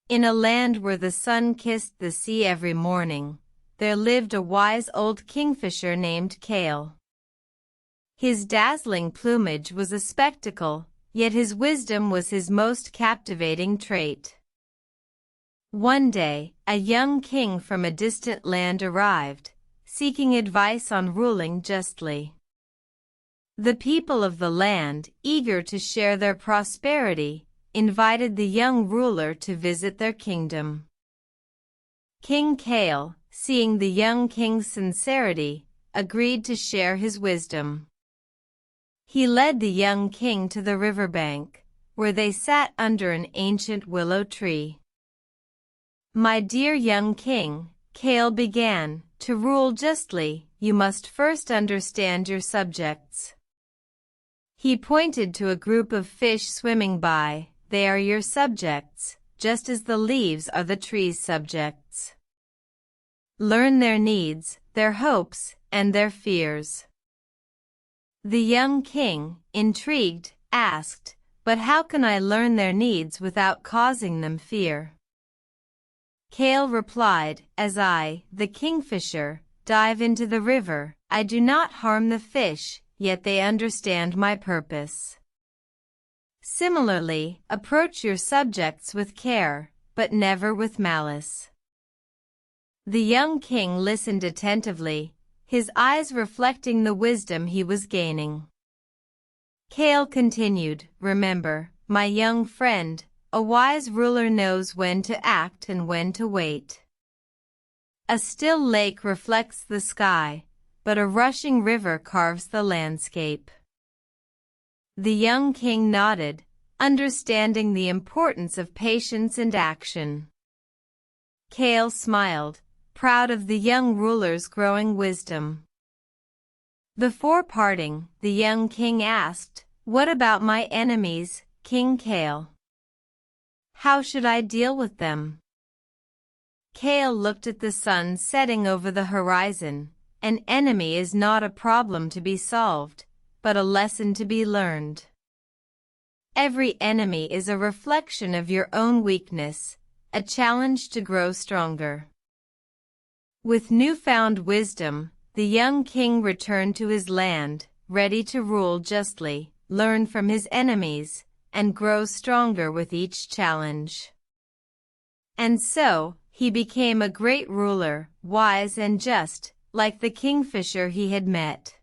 In a land where the sun kissed the sea every morning, there lived a wise old kingfisher named Kael. His dazzling plumage was a spectacle, yet his wisdom was his most captivating trait. One day, a young king from a distant land arrived, seeking advice on ruling justly. The people of the land, eager to share their prosperity, invited the young ruler to visit their kingdom. King Kael, seeing the young king's sincerity, agreed to share his wisdom. He led the young king to the riverbank, where they sat under an ancient willow tree. "My dear young king," Kael began, "to rule justly, you must first understand your subjects." He pointed to a group of fish swimming by. "They are your subjects, just as the leaves are the tree's subjects. Learn their needs, their hopes, and their fears." The young king, intrigued, asked, "But how can I learn their needs without causing them fear?" Kael replied, "As I, the kingfisher, dive into the river, I do not harm the fish, yet they understand my purpose. Similarly, approach your subjects with care, but never with malice." The young king listened attentively, his eyes reflecting the wisdom he was gaining. Kael continued, "Remember, my young friend, a wise ruler knows when to act and when to wait. A still lake reflects the sky, but a rushing river carves the landscape." The young king nodded, understanding the importance of patience and action. Kael smiled, proud of the young ruler's growing wisdom. Before parting, the young king asked, "What about my enemies, King Kael? How should I deal with them?" Kael looked at the sun setting over the horizon. "An enemy is not a problem to be solved, but a lesson to be learned. Every enemy is a reflection of your own weakness, a challenge to grow stronger." With newfound wisdom, the young king returned to his land, ready to rule justly, learn from his enemies, and grow stronger with each challenge. And so, he became a great ruler, wise and just, like the kingfisher he had met.